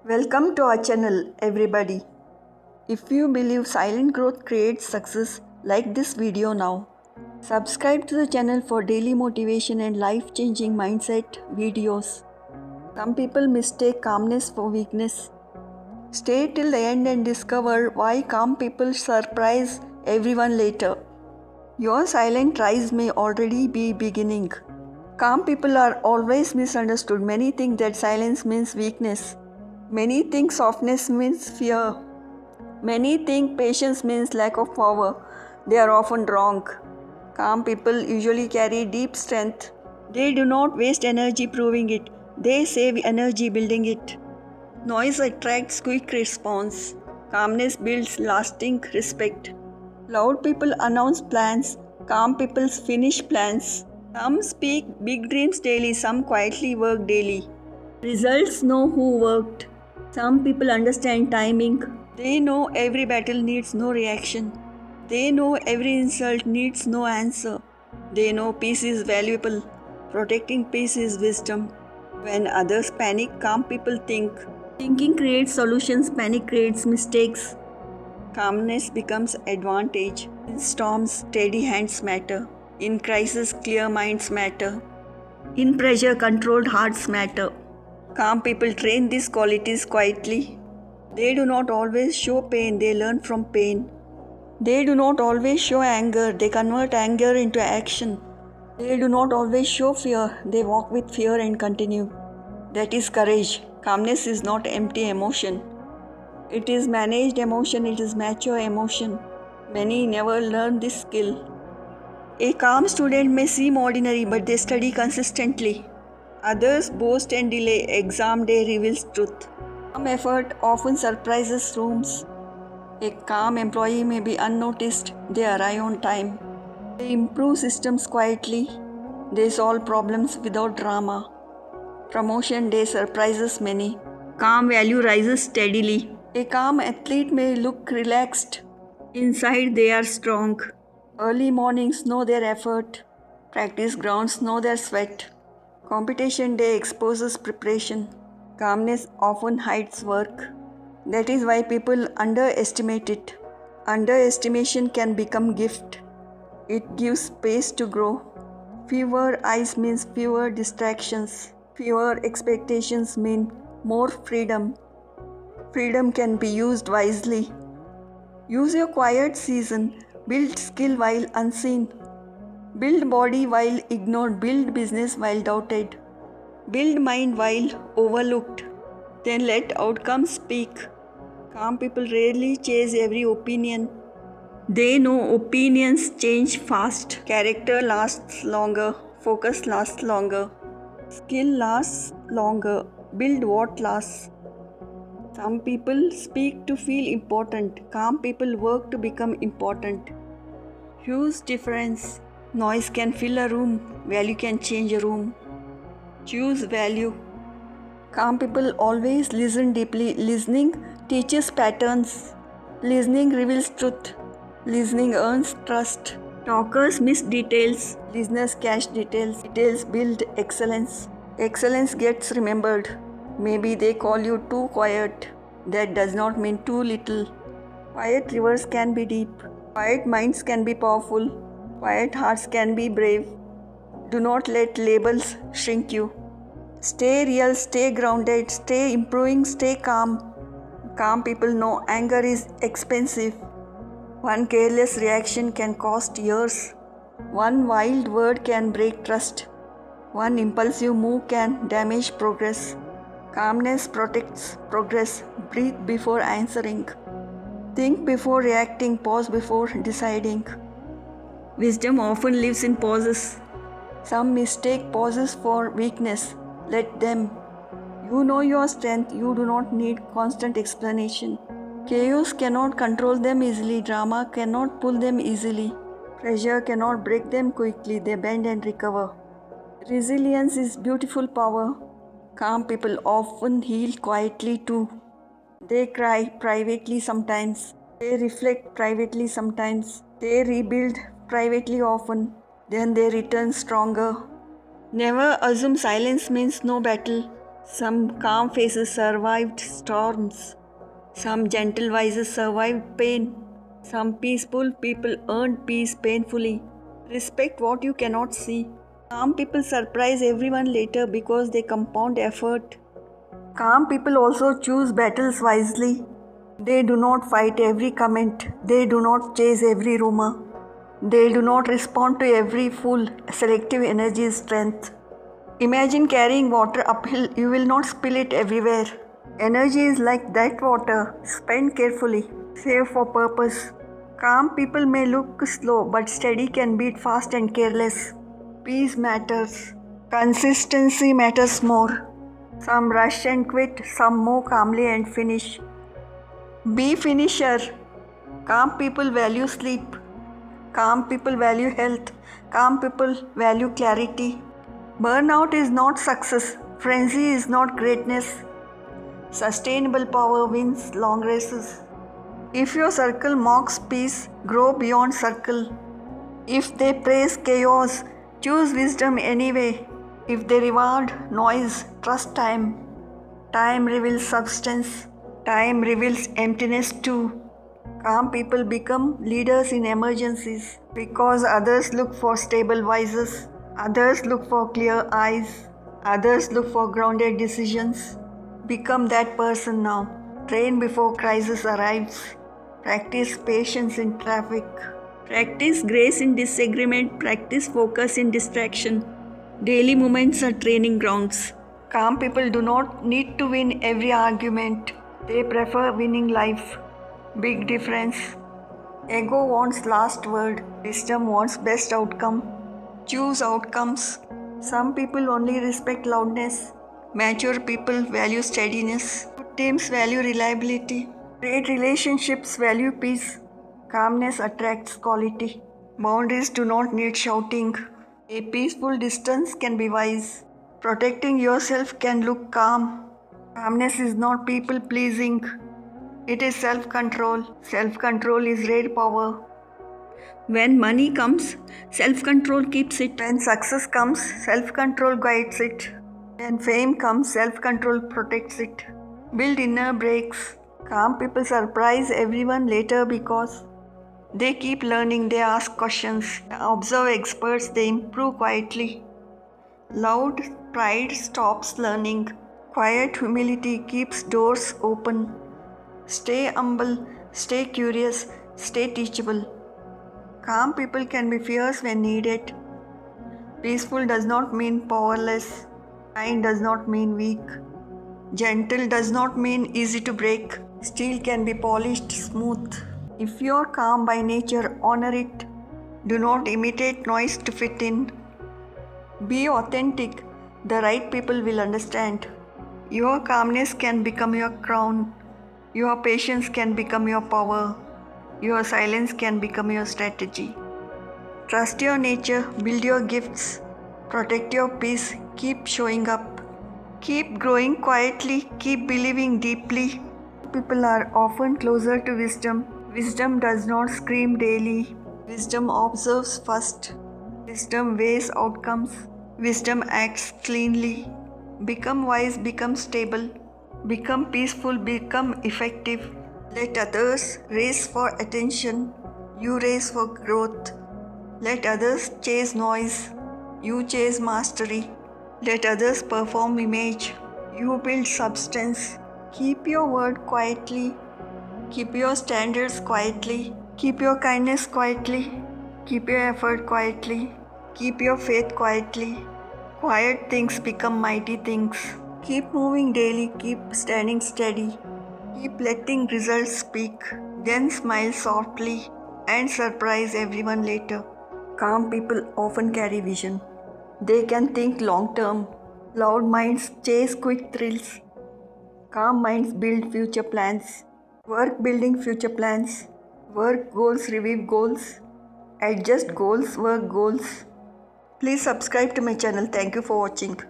Welcome to our channel, everybody. If you believe silent growth creates success, like this video now. Subscribe to the channel for daily motivation and life-changing mindset videos. Some people mistake calmness for weakness. Stay till the end and discover why calm people surprise everyone later. Your silent rise may already be beginning. Calm people are always misunderstood. Many think that silence means weakness. Many think softness means fear. Many think patience means lack of power. They are often wrong. Calm people usually carry deep strength. They do not waste energy proving it. They save energy building it. Noise attracts quick response. Calmness builds lasting respect. Loud people announce plans. Calm people finish plans. Some speak big dreams daily. Some quietly work daily. Results know who worked. Some people understand timing. They know every battle needs no reaction. They know every insult needs no answer. They know peace is valuable. Protecting peace is wisdom. When others panic, calm people think. Thinking creates solutions, panic creates mistakes. Calmness becomes advantage. In storms, steady hands matter. In crisis, clear minds matter. In pressure, controlled hearts matter. Calm people train these qualities quietly. They do not always show pain, they learn from pain. They do not always show anger, they convert anger into action. They do not always show fear, they walk with fear and continue. That is courage. Calmness is not empty emotion. It is managed emotion, it is mature emotion. Many never learn this skill. A calm student may seem ordinary, but they study consistently. Others boast and delay. Exam day reveals truth. Calm effort often surprises rooms. A calm employee may be unnoticed. They arrive on time. They improve systems quietly. They solve problems without drama. Promotion day surprises many. Calm value rises steadily. A calm athlete may look relaxed. Inside they are strong. Early mornings know their effort. Practice grounds know their sweat. Competition day exposes preparation. Calmness often hides work. That is why people underestimate it. Underestimation can become gift. It gives space to grow. Fewer eyes means fewer distractions. Fewer expectations mean more freedom. Freedom can be used wisely. Use your quiet season. Build skill while unseen. Build body while ignored. Build business while doubted. Build mind while overlooked. Then let outcomes speak. Calm people rarely chase every opinion. They know opinions change fast. Character lasts longer. Focus lasts longer. Skill lasts longer. Build what lasts. Some people speak to feel important. Calm people work to become important. Huge difference. Noise can fill a room. Value can change a room. Choose value. Calm people always listen deeply. Listening teaches patterns. Listening reveals truth. Listening earns trust. Talkers miss details. Listeners catch details. Details build excellence. Excellence gets remembered. Maybe they call you too quiet. That does not mean too little. Quiet rivers can be deep. Quiet minds can be powerful. Quiet hearts can be brave. Do not let labels shrink you. Stay real, stay grounded, stay improving, stay calm. Calm people know anger is expensive. One careless reaction can cost years. One wild word can break trust. One impulsive move can damage progress. Calmness protects progress. Breathe before answering. Think before reacting. Pause before deciding. Wisdom often lives in pauses. Some mistake pauses for weakness. Let them. You know your strength. You do not need constant explanation. Chaos cannot control them easily. Drama cannot pull them easily. Pressure cannot break them quickly. They bend and recover. Resilience is beautiful power. Calm people often heal quietly too. They cry privately sometimes. They reflect privately sometimes. They rebuild privately often. Then they return stronger. Never assume silence means no battle. Some calm faces survived storms. Some gentle vices survived pain. Some peaceful people earned peace painfully. Respect what you cannot see. Calm people surprise everyone later because they compound effort. Calm people also choose battles wisely. They do not fight every comment. They do not chase every rumor. They do not respond to every fool. Selective energy is strength. Imagine carrying water uphill, you will not spill it everywhere. Energy is like that water, spend carefully, save for purpose. Calm people may look slow, but steady can beat fast and careless. Peace matters. Consistency matters more. Some rush and quit, some move calmly and finish. Be finisher. Calm people value sleep. Calm people value health. Calm people value clarity. Burnout is not success. Frenzy is not greatness. Sustainable power wins long races. If your circle mocks peace, grow beyond circle. If they praise chaos, choose wisdom anyway. If they reward noise, trust time. Time reveals substance. Time reveals emptiness too. Calm people become leaders in emergencies because others look for stable voices, others look for clear eyes, others look for grounded decisions. Become that person now. Train before crisis arrives. Practice patience in traffic. Practice grace in disagreement. Practice focus in distraction. Daily moments are training grounds. Calm people do not need to win every argument. They prefer winning life. Big difference. Ego wants last word. Wisdom wants best outcome. Choose outcomes. Some people only respect loudness. Mature people value steadiness. Good teams value reliability. Great relationships value peace. Calmness attracts quality. Boundaries do not need shouting. A peaceful distance can be wise. Protecting yourself can look calm. Calmness is not people pleasing. It is self control. Self control is rare power. When money comes, self control keeps it. When success comes, self control guides it. When fame comes, self control protects it. Build inner breaks. Calm people surprise everyone later because they keep learning, they ask questions, observe experts, they improve quietly. Loud pride stops learning. Quiet humility keeps doors open. Stay humble, stay curious, stay teachable. Calm people can be fierce when needed. Peaceful does not mean powerless. Kind does not mean weak. Gentle does not mean easy to break. Steel can be polished smooth. If you are calm by nature, honor it. Do not imitate noise to fit in. Be authentic. The right people will understand. Your calmness can become your crown. Your patience can become your power. Your silence can become your strategy. Trust your nature, build your gifts, protect your peace, keep showing up. Keep growing quietly, keep believing deeply. People are often closer to wisdom. Wisdom does not scream daily. Wisdom observes first. Wisdom weighs outcomes. Wisdom acts cleanly. Become wise, become stable. Become peaceful, become effective. Let others race for attention. You race for growth. Let others chase noise. You chase mastery. Let others perform image. You build substance. Keep your word quietly. Keep your standards quietly. Keep your kindness quietly. Keep your effort quietly. Keep your faith quietly. Quiet things become mighty things. Keep moving daily. Keep standing steady. Keep letting results speak. Then smile softly and surprise everyone later. Calm people often carry vision. They can think long term. Loud minds chase quick thrills. Calm minds build future plans. Work building future plans. Work goals revive goals. Adjust goals, work goals. Please subscribe to my channel. Thank you for watching.